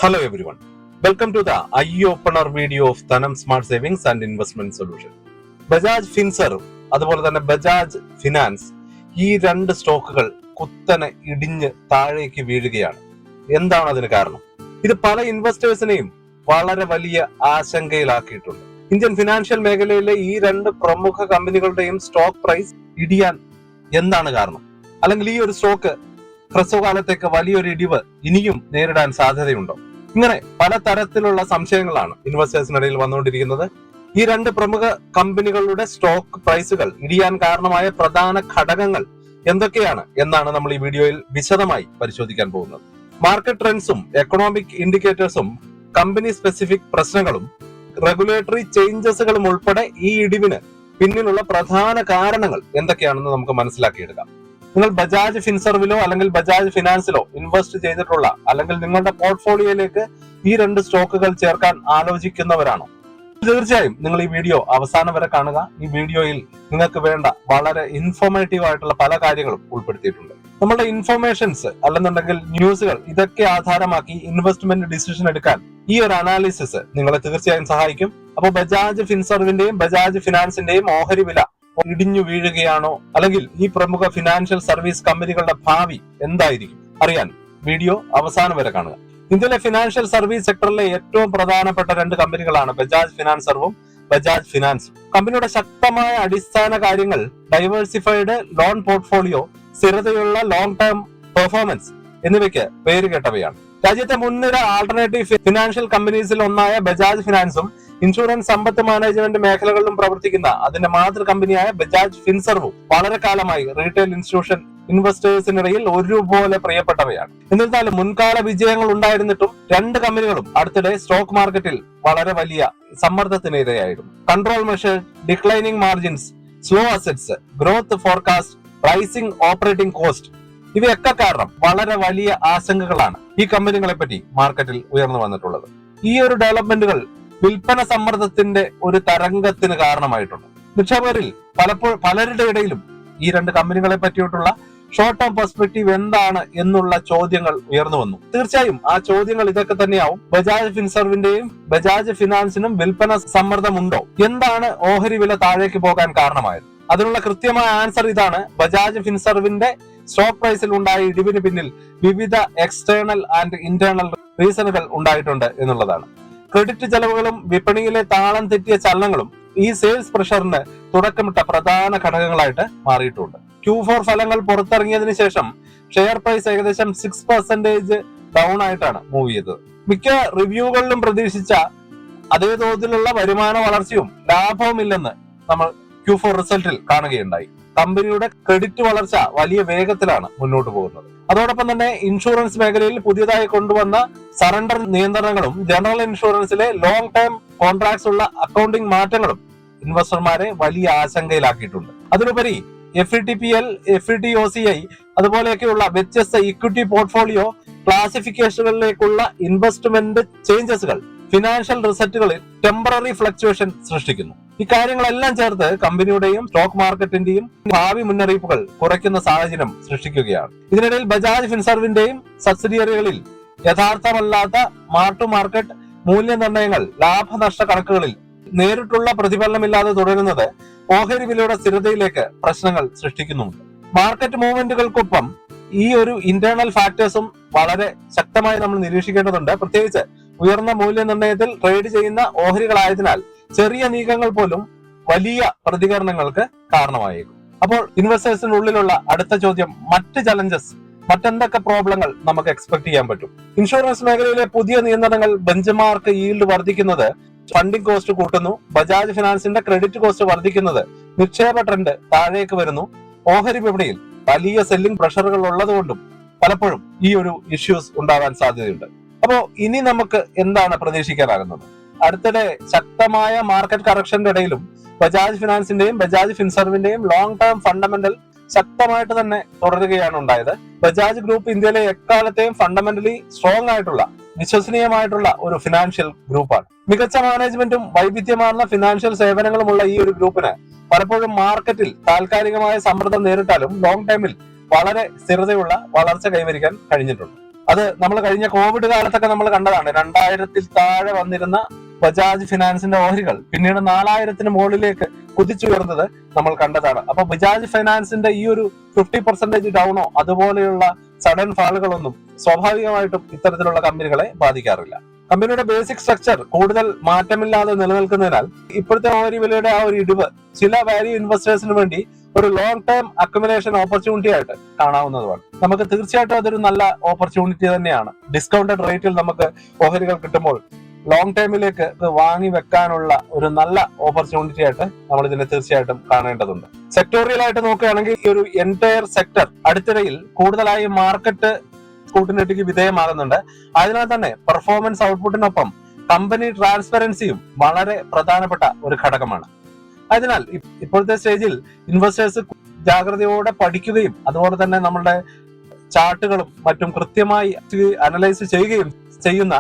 Hello everyone. Welcome to the Eye Opener video of Thanam Smart Savings and Investment Solution. Bajaj Finserv അതുപോലെ തന്നെ Bajaj finance ഈ രണ്ട് സ്റ്റോക്കുകൾ കുത്തനെ ഇടിഞ്ഞ് താഴേക്ക് വീഴുകയാണ്. എന്താണ് അതിന് കാരണം? ഇത് പല ഇൻവെസ്റ്റേഴ്സിനെയും വളരെ വലിയ ആശങ്കയിലാക്കിയിട്ടുണ്ട്. ഇന്ത്യൻ ഫിനാൻഷ്യൽ മേഖലയിലെ ഈ രണ്ട് പ്രമുഖ കമ്പനികളുടെയും സ്റ്റോക്ക് പ്രൈസ് ഇടിയാൻ എന്താണ് കാരണം? അല്ലെങ്കിൽ ഈ ഒരു സ്റ്റോക്ക് ഹ്രസ്വകാലത്തേക്ക് വലിയൊരു ഇടിവ് ഇനിയും നേരിടാൻ സാധ്യതയുണ്ടോ? ഇങ്ങനെ പല തരത്തിലുള്ള സംശയങ്ങളാണ് ഇൻവെസ്റ്റേഴ്സിനിടയിൽ വന്നുകൊണ്ടിരിക്കുന്നത്. ഈ രണ്ട് പ്രമുഖ കമ്പനികളുടെ സ്റ്റോക്ക് പ്രൈസുകൾ ഇടിയാൻ കാരണമായ പ്രധാന ഘടകങ്ങൾ എന്തൊക്കെയാണ് എന്നാണ് നമ്മൾ ഈ വീഡിയോയിൽ വിശദമായി പരിശോധിക്കാൻ പോകുന്നത്. മാർക്കറ്റ് ട്രെൻഡ്സും എക്കണോമിക് ഇൻഡിക്കേറ്റേഴ്സും കമ്പനി സ്പെസിഫിക് പ്രശ്നങ്ങളും റെഗുലേറ്ററി ചേഞ്ചസുകളും ഉൾപ്പെടെ ഈ ഇടിവിന് പിന്നിലുള്ള പ്രധാന കാരണങ്ങൾ എന്തൊക്കെയാണെന്ന് നമുക്ക് മനസ്സിലാക്കിയെടുക്കാം. നിങ്ങൾ ബജാജ് ഫിൻസർവിലോ അല്ലെങ്കിൽ ബജാജ് ഫിനാൻസിലോ ഇൻവെസ്റ്റ് ചെയ്തിട്ടുള്ള അല്ലെങ്കിൽ നിങ്ങളുടെ പോർട്ട്ഫോളിയോയിലേക്ക് ഈ രണ്ട് സ്റ്റോക്കുകൾ ചേർക്കാൻ ആലോചിക്കുന്നവരാണോ? തീർച്ചയായും നിങ്ങൾ ഈ വീഡിയോ അവസാനം വരെ കാണുക. ഈ വീഡിയോയിൽ നിങ്ങൾക്ക് വേണ്ട വളരെ ഇൻഫോർമേറ്റീവ് ആയിട്ടുള്ള പല കാര്യങ്ങളും ഉൾപ്പെടുത്തിയിട്ടുണ്ട്. നമ്മുടെ ഇൻഫോർമേഷൻസ് അല്ലെന്നുണ്ടെങ്കിൽ ന്യൂസുകൾ ഇതൊക്കെ ആധാരമാക്കി ഇൻവെസ്റ്റ്മെന്റ് ഡിസിഷൻ എടുക്കാൻ ഈ ഒരു അനാലിസിസ് നിങ്ങളെ തീർച്ചയായും സഹായിക്കും. അപ്പോൾ ബജാജ് ഫിൻസർവിന്റെയും ബജാജ് ഫിനാൻസിന്റെയും ഓഹരി വില ഇടിഞ്ഞു വീഴുകയാണോ, അല്ലെങ്കിൽ ഈ പ്രമുഖ ഫിനാൻഷ്യൽ സർവീസ് കമ്പനികളുടെ ഭാവി എന്തായിരിക്കും അറിയാൻ വീഡിയോ അവസാനം വരെ കാണുക. ഇന്ത്യയിലെ ഫിനാൻഷ്യൽ സർവീസ് സെക്ടറിലെ ഏറ്റവും പ്രധാനപ്പെട്ട രണ്ട് കമ്പനികളാണ് ബജാജ് ഫിനാൻസർവും ബജാജ് ഫിനാൻസും. കമ്പനിയുടെ ശക്തമായ അടിസ്ഥാന കാര്യങ്ങൾ, ഡൈവേഴ്സിഫൈഡ് ലോൺ പോർട്ട്ഫോളിയോ, സ്ഥിരതയുള്ള ലോങ് ടേം പെർഫോമൻസ് എന്നിവയ്ക്ക് പേരുകേട്ടവയാണ്. രാജ്യത്തെ മുൻനിര ആൾട്ടർനേറ്റീവ് ഫിനാൻഷ്യൽ കമ്പനീസിൽ ഒന്നായ ബജാജ് ഫിനാൻസും ഇൻഷുറൻസ്, സമ്പത്ത് മാനേജ്മെന്റ് മേഖലകളിലും പ്രവർത്തിക്കുന്ന അതിന്റെ മാതൃ കമ്പനിയായ ബജാജ് ഫിൻസർവും വളരെ കാലമായി റീറ്റെയിൽ ഇൻസ്റ്റിറ്റ്യൂഷൻ ഇൻവെസ്റ്റേഴ്സിനിടയിൽ ഒരുപോലെ പ്രിയപ്പെട്ടവയാണ്. എന്നിരുന്നാലും മുൻകാല വിജയങ്ങൾ ഉണ്ടായിരുന്നിട്ടും രണ്ട് കമ്പനികളും അടുത്തിടെ സ്റ്റോക്ക് മാർക്കറ്റിൽ വളരെ വലിയ സമ്മർദ്ദത്തിനിരയായിരുന്നു. Control measure, declining margins, slow assets, growth forecast, rising operating cost ഇവയൊക്കെ കാരണം വളരെ വലിയ ആശങ്കകളാണ് ഈ കമ്പനികളെ പറ്റി മാർക്കറ്റിൽ ഉയർന്നു വന്നിട്ടുള്ളത്. ഈ ഒരു ഡെവലപ്മെന്റുകൾ വിൽപ്പന സമ്മർദ്ദത്തിന്റെ ഒരു തരംഗത്തിന് കാരണമായിട്ടുണ്ട്. നിക്ഷേപകരിൽ പലരുടെ ഇടയിലും ഈ രണ്ട് കമ്പനികളെ പറ്റിയിട്ടുള്ള ഷോർട്ട് ടേം പെർസ്പെക്റ്റീവ് എന്താണ് എന്നുള്ള ചോദ്യങ്ങൾ ഉയർന്നു വന്നു. തീർച്ചയായും ആ ചോദ്യങ്ങൾ ഇതൊക്കെ തന്നെയാവും. ബജാജ് ഫിൻസർവിന്റെയും ബജാജ് ഫിനാൻസിനും വിൽപ്പന സമ്മർദ്ദമുണ്ടോ? എന്താണ് ഓഹരി വില താഴേക്ക് പോകാൻ കാരണമായത്? അതിനുള്ള കൃത്യമായ ആൻസർ ഇതാണ്. ബജാജ് ഫിൻസർവിന്റെ സ്റ്റോക്ക് പ്രൈസിൽ ഉണ്ടായ ഇടിവിന് പിന്നിൽ വിവിധ എക്സ്റ്റേണൽ ആൻഡ് ഇന്റേണൽ റീസണുകൾ ഉണ്ടായിട്ടുണ്ട് എന്നുള്ളതാണ്. ക്രെഡിറ്റ് ചെലവുകളും വിപണിയിലെ താളം തെറ്റിയ ചലനങ്ങളും ഈ സെയിൽസ് പ്രഷറിന് തുടക്കമിട്ട പ്രധാന ഘടകങ്ങളായിട്ട് മാറിയിട്ടുണ്ട്. Q4 ഫലങ്ങൾ പുറത്തിറങ്ങിയതിനു ശേഷം ഷെയർ പ്രൈസ് ഏകദേശം 6% ഡൗൺ ആയിട്ടാണ് മൂവ് ചെയ്തത്. മിക്ക റിവ്യൂകളിലും പ്രതീക്ഷിച്ച അതേ തോതിലുള്ള വരുമാന വളർച്ചയും ലാഭവും ഇല്ലെന്ന് നമ്മൾ Q4 റിസൾട്ടിൽ കാണുകയുണ്ടായി. കമ്പനിയുടെ ക്രെഡിറ്റ് വളർച്ച വലിയ വേഗത്തിലാണ് മുന്നോട്ട് പോകുന്നത്. അതോടൊപ്പം തന്നെ ഇൻഷുറൻസ് മേഖലയിൽ പുതിയതായി കൊണ്ടുവന്ന സറണ്ടർ നിയന്ത്രണങ്ങളും ജനറൽ ഇൻഷുറൻസിലെ ലോങ് ടേം കോൺട്രാക്ട്സ് ഉള്ള അക്കൗണ്ടിംഗ് മാറ്റങ്ങളും ഇൻവെസ്റ്റർമാരെ വലിയ ആശങ്കയിലാക്കിയിട്ടുണ്ട്. അതിനുപരി FVTPL, FVTOCI അതുപോലെയൊക്കെയുള്ള വ്യത്യസ്ത ഇക്വിറ്റി പോർട്ട്ഫോളിയോ ക്ലാസിഫിക്കേഷനുകളിലേക്കുള്ള ഇൻവെസ്റ്റ്മെന്റ് ചേഞ്ചസുകൾ ഫിനാൻഷ്യൽ റിസൾട്ടുകളിൽ ടെമ്പററി ഫ്ലക്ച്വേഷൻ സൃഷ്ടിക്കുന്നു. ഇക്കാര്യങ്ങളെല്ലാം ചേർത്ത് കമ്പനിയുടെയും സ്റ്റോക്ക് മാർക്കറ്റിന്റെയും ഭാവി മുന്നറിയിപ്പുകൾ കുറയ്ക്കുന്ന സാഹചര്യം സൃഷ്ടിക്കുകയാണ്. ഇതിനിടയിൽ ബജാജ് ഫിൻസർവിന്റെയും സബ്സിഡിയറികളിൽ യഥാർത്ഥമല്ലാത്ത മാർക്ക് ടു മാർക്കറ്റ് മൂല്യനിർണ്ണയങ്ങൾ ലാഭനഷ്ട കണക്കുകളിൽ നേരിട്ടുള്ള പ്രതിഫലനമില്ലാതെ തുടരുന്നത് ഓഹരി വിലയുടെ സ്ഥിരതയിലേക്ക് പ്രശ്നങ്ങൾ സൃഷ്ടിക്കുന്നുണ്ട്. മാർക്കറ്റ് മൂവ്മെന്റുകൾക്കൊപ്പം ഈ ഒരു ഇന്റേണൽ ഫാക്ടേഴ്സും വളരെ ശക്തമായി നമ്മൾ നിരീക്ഷിക്കേണ്ടതുണ്ട്. പ്രത്യേകിച്ച് ഉയർന്ന മൂല്യനിർണ്ണയത്തിൽ ട്രേഡ് ചെയ്യുന്ന ഓഹരികളായതിനാൽ ചെറിയ നീക്കങ്ങൾ പോലും വലിയ പ്രതികരണങ്ങൾക്ക് കാരണമായേക്കും. അപ്പോൾ ഇൻവെസ്റ്റേഴ്സിനുള്ളിലുള്ള അടുത്ത ചോദ്യം, മറ്റെന്തൊക്കെ പ്രോബ്ലങ്ങൾ നമുക്ക് എക്സ്പെക്ട് ചെയ്യാൻ പറ്റും? ഇൻഷുറൻസ് മേഖലയിലെ പുതിയ നിയന്ത്രണങ്ങൾ, ബെഞ്ച് ഈൽഡ് വർദ്ധിക്കുന്നത് ഫണ്ടിംഗ് കോസ്റ്റ് കൂട്ടുന്നു. ബജാജ് ഫിനാൻസിന്റെ ക്രെഡിറ്റ് കോസ്റ്റ് വർദ്ധിക്കുന്നത് നിക്ഷേപ ട്രെൻഡ് താഴേക്ക് വരുന്നു. ഓഹരി വിപണിയിൽ വലിയ സെല്ലിംഗ് പ്രഷറുകൾ ഉള്ളതുകൊണ്ടും പലപ്പോഴും ഈ ഒരു ഇഷ്യൂസ് ഉണ്ടാവാൻ സാധ്യതയുണ്ട്. അപ്പോ ഇനി നമുക്ക് എന്താണ് പ്രതീക്ഷിക്കാനാകുന്നത്? അടുത്തിടെ ശക്തമായ മാർക്കറ്റ് കറക്ഷന്റെ ഇടയിലും ബജാജ് ഫിനാൻസിന്റെയും ബജാജ് ഫിൻസർവിന്റെയും ലോങ് ടേം ഫണ്ടമെന്റൽ ശക്തമായിട്ട് തന്നെ തുടരുകയാണ് ഉണ്ടായത്. ബജാജ് ഗ്രൂപ്പ് ഇന്ത്യയിലെ എക്കാലത്തെയും ഫണ്ടമെന്റലി സ്ട്രോങ് ആയിട്ടുള്ള വിശ്വസനീയമായിട്ടുള്ള ഒരു ഫിനാൻഷ്യൽ ഗ്രൂപ്പാണ്. മികച്ച മാനേജ്മെന്റും വൈവിധ്യമാർന്ന ഫിനാൻഷ്യൽ സേവനങ്ങളുമുള്ള ഈ ഒരു ഗ്രൂപ്പിന് പലപ്പോഴും മാർക്കറ്റിൽ താൽക്കാലികമായ സമ്മർദ്ദം നേരിട്ടാലും ലോങ് ടൈമിൽ വളരെ സ്ഥിരതയുള്ള വളർച്ച കൈവരിക്കാൻ കഴിഞ്ഞിട്ടുണ്ട്. അത് നമ്മൾ കഴിഞ്ഞ കോവിഡ് കാലത്തൊക്കെ നമ്മൾ കണ്ടതാണ്. 2000 താഴെ വന്നിരുന്ന ബജാജ് ഫിനാൻസിന്റെ ഓഹരികൾ പിന്നീട് 4000 മുകളിലേക്ക് കുതിച്ചുയർന്നത് നമ്മൾ കണ്ടതാണ്. അപ്പൊ ബജാജ് ഫിനാൻസിന്റെ ഈ ഒരു 50% ഡൗണോ അതുപോലെയുള്ള സഡൻ ഫാളുകളൊന്നും സ്വാഭാവികമായിട്ടും ഇത്തരത്തിലുള്ള കമ്പനികളെ ബാധിക്കാറില്ല. കമ്പനിയുടെ ബേസിക് സ്ട്രക്ചർ കൂടുതൽ മാറ്റമില്ലാതെ നിലനിൽക്കുന്നതിനാൽ ഇപ്പോഴത്തെ ഓഹരി വിലയുടെ ആ ഒരു ഇടിവ് ചില വാല്യൂ ഇൻവെസ്റ്റേഴ്സിന് വേണ്ടി ഒരു ലോങ് ടേം അക്യുമുലേഷൻ ഓപ്പർച്യൂണിറ്റി ആയിട്ട് കാണാവുന്നതുമാണ്. നമുക്ക് തീർച്ചയായിട്ടും അതൊരു നല്ല ഓപ്പർച്യൂണിറ്റി തന്നെയാണ്. ഡിസ്കൗണ്ടഡ് റേറ്റിൽ നമുക്ക് ഓഹരികൾ കിട്ടുമ്പോൾ ലോങ് ടൈമിലേക്ക് വാങ്ങി വെക്കാനുള്ള ഒരു നല്ല ഓപ്പർച്യൂണിറ്റി ആയിട്ട് നമ്മൾ ഇതിനെ തീർച്ചയായിട്ടും കാണേണ്ടതുണ്ട്. സെക്ടോറിയൽ ആയിട്ട് നോക്കുകയാണെങ്കിൽ ഈ ഒരു എൻറ്റയർ സെക്ടർ അടുത്തിടയിൽ കൂടുതലായി മാർക്കറ്റ് സ്കൂട്ടിനിറ്റിക്ക് വിധേയമാകുന്നുണ്ട്. അതിനാൽ തന്നെ പെർഫോമൻസ് ഔട്ട്പുട്ടിനൊപ്പം കമ്പനി ട്രാൻസ്പെറൻസിയും വളരെ പ്രധാനപ്പെട്ട ഒരു ഘടകമാണ്. അതിനാൽ ഇപ്പോഴത്തെ സ്റ്റേജിൽ ഇൻവെസ്റ്റേഴ്സ് ജാഗ്രതയോടെ പഠിക്കുകയും അതുപോലെ തന്നെ നമ്മളുടെ ചാർട്ടുകളും മറ്റും കൃത്യമായി അനലൈസ് ചെയ്യുകയും ചെയ്യുന്ന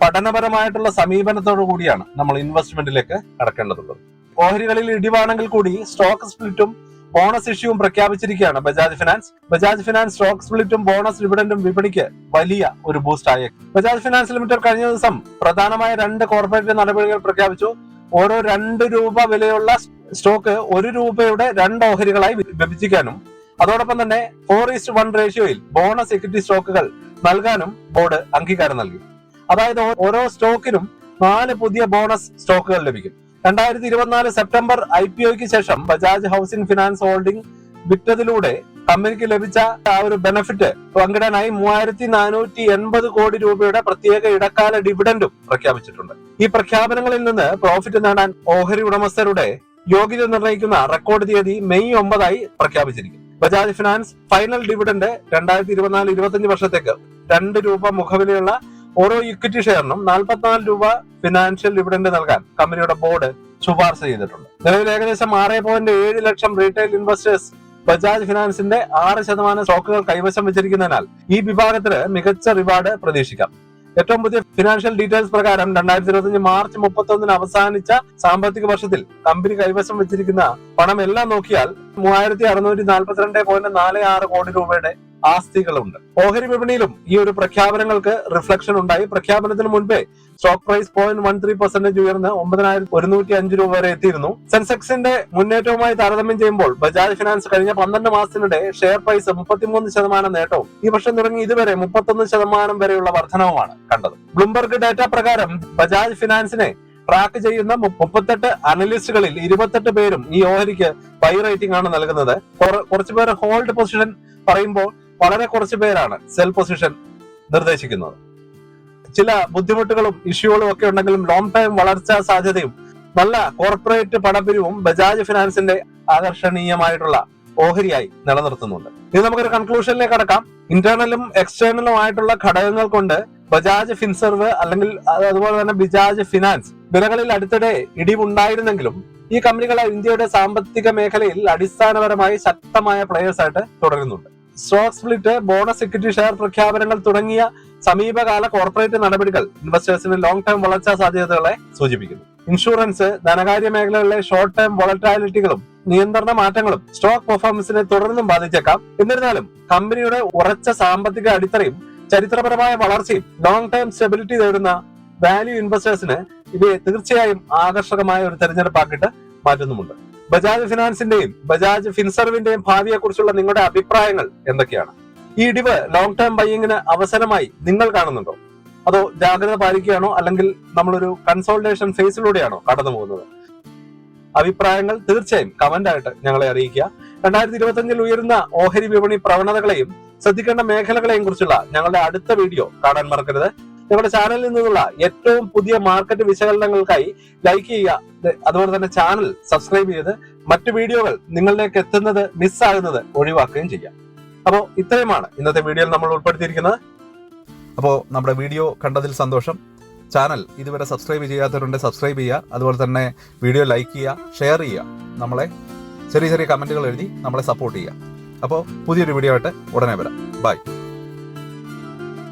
പഠനപരമായിട്ടുള്ള സമീപനത്തോടു കൂടിയാണ് നമ്മൾ ഇൻവെസ്റ്റ്മെന്റിലേക്ക് കടക്കേണ്ടതുള്ളത്. ഓഹരികളിൽ ഇടിവാണെങ്കിൽ കൂടി സ്റ്റോക്ക് സ്പ്ലിറ്റും ബോണസ് ഇഷ്യൂവും പ്രഖ്യാപിച്ചിരിക്കുകയാണ് Bajaj finance. Bajaj finance stock സ്പ്ലിറ്റും ബോണസ് ഡിവിഡൻഡും വിപണിക്ക് വലിയ ഒരു ബൂസ്റ്റ് ആയേക്കും. ബജാജ് ഫിനാൻസ് ലിമിറ്റഡ് കഴിഞ്ഞ ദിവസം പ്രധാനമായ 2 കോർപ്പറേറ്റ് നടപടികൾ പ്രഖ്യാപിച്ചു. ഓരോ 2 രൂപ വിലയുള്ള സ്റ്റോക്ക് 1 രൂപയുടെ 2 ഓഹരികളായി വിഭജിക്കാനും അതോടൊപ്പം തന്നെ 4:1 റേഷ്യോയിൽ ബോണസ് ഇക്വിറ്റി സ്റ്റോക്കുകൾ നൽകാനും ബോർഡ് അംഗീകാരം നൽകി. അതായത് ഓരോ സ്റ്റോക്കിനും 4 പുതിയ ബോണസ് സ്റ്റോക്കുകൾ ലഭിക്കും. 2024 സെപ്റ്റംബർ IPOയ്ക്ക് ശേഷം ബജാജ് ഹൗസിംഗ് ഫിനാൻസ് ഹോൾഡിംഗ് വിറ്റതിലൂടെ കമ്പനിക്ക് ലഭിച്ച ആ ഒരു ബെനിഫിറ്റ് പങ്കിടാനായി 3480 കോടി രൂപയുടെ പ്രത്യേക ഇടക്കാല ഡിവിഡൻഡും പ്രഖ്യാപിച്ചിട്ടുണ്ട്. ഈ പ്രഖ്യാപനങ്ങളിൽ നിന്ന് പ്രോഫിറ്റ് നേടാൻ ഓഹരി ഉടമസ്ഥരുടെ യോഗ്യത നിർണ്ണയിക്കുന്ന റെക്കോർഡ് തീയതി മെയ് 9 പ്രഖ്യാപിച്ചിരിക്കും. ബജാജ് ഫിനാൻസ് ഫൈനൽ ഡിവിഡൻഡ് 2024-25 വർഷത്തേക്ക് 2 രൂപ മുഖവിലയുള്ള ഓരോ ഇക്വിറ്റി ഷെയറിനും 44 രൂപ ഫിനാൻഷ്യൽ ഡിവിഡൻഡ് നൽകാൻ കമ്പനിയുടെ ബോർഡ് ശുപാർശ ചെയ്തിട്ടുണ്ട്. നിലവിൽ ഏകദേശം 6.7 ലക്ഷം റീറ്റെയിൽ ഇൻവെസ്റ്റേഴ്സ് ബജാജ് ഫിനാൻസിന്റെ 6% സ്റ്റോക്കുകൾ കൈവശം വെച്ചിരിക്കുന്നതിനാൽ ഈ വിഭാഗത്തിന് മികച്ച റിവാർഡ് പ്രതീക്ഷിക്കാം. ഏറ്റവും പുതിയ ഫിനാൻഷ്യൽ ഡീറ്റെയിൽസ് പ്രകാരം 2025 മാർച്ച് 31 അവസാനിച്ച സാമ്പത്തിക വർഷത്തിൽ കമ്പനി കൈവശം വെച്ചിരിക്കുന്ന പണം എല്ലാം നോക്കിയാൽ 3642.46 കോടി രൂപയുടെ ആസ്തികളുണ്ട്. ഓഹരി വിപണിയിലും ഈ ഒരു പ്രഖ്യാപനങ്ങൾക്ക് റിഫ്ലക്ഷൻ ഉണ്ടായി. പ്രഖ്യാപനത്തിന് മുൻപേ സ്റ്റോക്ക് പ്രൈസ് 0.13% ഉയർന്ന് 9105 രൂപ വരെ എത്തിയിരുന്നു. സെൻസെക്സിന്റെ മുന്നേറ്റവുമായി താരതമ്യം ചെയ്യുമ്പോൾ ബജാജ് ഫിനാൻസ് കഴിഞ്ഞ 12 മാസത്തിനിടെ ഷെയർ പ്രൈസ് 33% നേട്ടവും ഈ വർഷം തുടങ്ങി ഇതുവരെ 31% വരെയുള്ള വർധനവുമാണ് കണ്ടത്. ബ്ലൂംബർഗ് ഡാറ്റ പ്രകാരം ബജാജ് ഫിനാൻസിനെ ട്രാക്ക് ചെയ്യുന്ന 38 അനലിസ്റ്റുകളിൽ 28 പേരും ഈ ഓഹരിക്ക് ബൈ റേറ്റിംഗ് ആണ് നൽകുന്നത്. കുറച്ചുപേർ ഹോൾഡ് പൊസിഷൻ പറയുമ്പോൾ വളരെ കുറച്ചു പേരാണ് സെൽ പൊസിഷൻ നിർദ്ദേശിക്കുന്നത്. ചില ബുദ്ധിമുട്ടുകളും ഇഷ്യൂകളും ഒക്കെ ഉണ്ടെങ്കിലും ലോങ് ടൈം വളർച്ചാ സാധ്യതയും നല്ല കോർപ്പറേറ്റ് പണപ്പിരിവും ബജാജ് ഫിനാൻസിന്റെ ആകർഷണീയമായിട്ടുള്ള ഓഹരിയായി നിലനിർത്തുന്നുണ്ട്. ഇനി നമുക്കൊരു കൺക്ലൂഷനിലേക്ക് കടക്കാം. ഇന്റേണലും എക്സ്റ്റേണലും ആയിട്ടുള്ള ഘടകങ്ങൾ കൊണ്ട് ബജാജ് ഫിൻസർവ് അല്ലെങ്കിൽ അതുപോലെ തന്നെ ബജാജ് ഫിനാൻസ് വിലകളിൽ അടുത്തിടെ ഇടിവുണ്ടായിരുന്നെങ്കിലും ഈ കമ്പനികൾ ഇന്ത്യയുടെ സാമ്പത്തിക മേഖലയിൽ അടിസ്ഥാനപരമായി ശക്തമായ പ്ലെയേഴ്സ് ആയിട്ട് തുടരുന്നുണ്ട്. Stock split, bonus equity share പ്രഖ്യാപനങ്ങൾ തുടങ്ങിയ സമീപകാല കോർപ്പറേറ്റ് നടപടികൾ ഇൻവെസ്റ്റേഴ്സിന് ലോങ് ടേം വളർച്ചാ സാധ്യതകളെ സൂചിപ്പിക്കുന്നു. ഇൻഷുറൻസ്, ധനകാര്യ മേഖലകളിലെ ഷോർട്ട് ടേം വോളറ്റാലിറ്റികളും നിയന്ത്രണ മാറ്റങ്ങളും സ്റ്റോക്ക് പെർഫോമൻസിനെ തുടർന്നും ബാധിച്ചേക്കാം. എന്നിരുന്നാലും കമ്പനിയുടെ ഉറച്ച സാമ്പത്തിക അടിത്തറയും ചരിത്രപരമായ വളർച്ചയും ലോങ് ടേം സ്റ്റെബിലിറ്റി നേടുന്ന വാല്യൂ ഇൻവെസ്റ്റേഴ്സിന് ഇവയെ തീർച്ചയായും ആകർഷകമായ ഒരു തെരഞ്ഞെടുപ്പാക്കിയിട്ട് മാറ്റുന്നുമുണ്ട്. ബജാജ് ഫിനാൻസിന്റെയും ബജാജ് ഫിൻസർവിന്റെയും ഭാവിയെ കുറിച്ചുള്ള നിങ്ങളുടെ അഭിപ്രായങ്ങൾ എന്തൊക്കെയാണ്? ഈ ഇടിവ് ലോങ് ടേം ബൈയിങ്ങിന് അവസരമായി നിങ്ങൾ കാണുന്നുണ്ടോ? അതോ ജാഗ്രത പാലിക്കുകയാണോ? അല്ലെങ്കിൽ നമ്മളൊരു കൺസോൾട്ടേഷൻ ഫേസിലൂടെയാണോ കടന്നു പോകുന്നത്? അഭിപ്രായങ്ങൾ തീർച്ചയായും കമന്റ് ആയിട്ട് ഞങ്ങളെ അറിയിക്കുക. 2025 ഉയരുന്ന ഓഹരി വിപണി പ്രവണതകളെയും ശ്രദ്ധിക്കേണ്ട മേഖലകളെയും കുറിച്ചുള്ള ഞങ്ങളുടെ അടുത്ത വീഡിയോ കാണാൻ മറക്കരുത്. ഞങ്ങളുടെ ചാനലിൽ നിന്നുള്ള ഏറ്റവും പുതിയ മാർക്കറ്റ് വിശകലനങ്ങൾക്കായി ലൈക്ക് ചെയ്യുക. അതുപോലെ തന്നെ ചാനൽ സബ്സ്ക്രൈബ് ചെയ്ത് മറ്റു വീഡിയോകൾ നിങ്ങളിലേക്ക് എത്തുന്നത് മിസ്സാകുന്നത് ഒഴിവാക്കുകയും ചെയ്യാം. അപ്പോൾ ഇത്രയുമാണ് ഇന്നത്തെ വീഡിയോയിൽ നമ്മൾ ഉൾപ്പെടുത്തിയിരിക്കുന്നത്. അപ്പോൾ നമ്മുടെ വീഡിയോ കണ്ടതിൽ സന്തോഷം. ചാനൽ ഇതുവരെ സബ്സ്ക്രൈബ് ചെയ്യാത്തവരുണ്ട്, സബ്സ്ക്രൈബ് ചെയ്യുക. അതുപോലെ തന്നെ വീഡിയോ ലൈക്ക് ചെയ്യുക, ഷെയർ ചെയ്യുക. നമ്മളെ ചെറിയ ചെറിയ കമന്റുകൾ എഴുതി നമ്മളെ സപ്പോർട്ട് ചെയ്യുക. അപ്പോൾ പുതിയൊരു വീഡിയോ ആയിട്ട് ഉടനെ വരാം. ബൈ.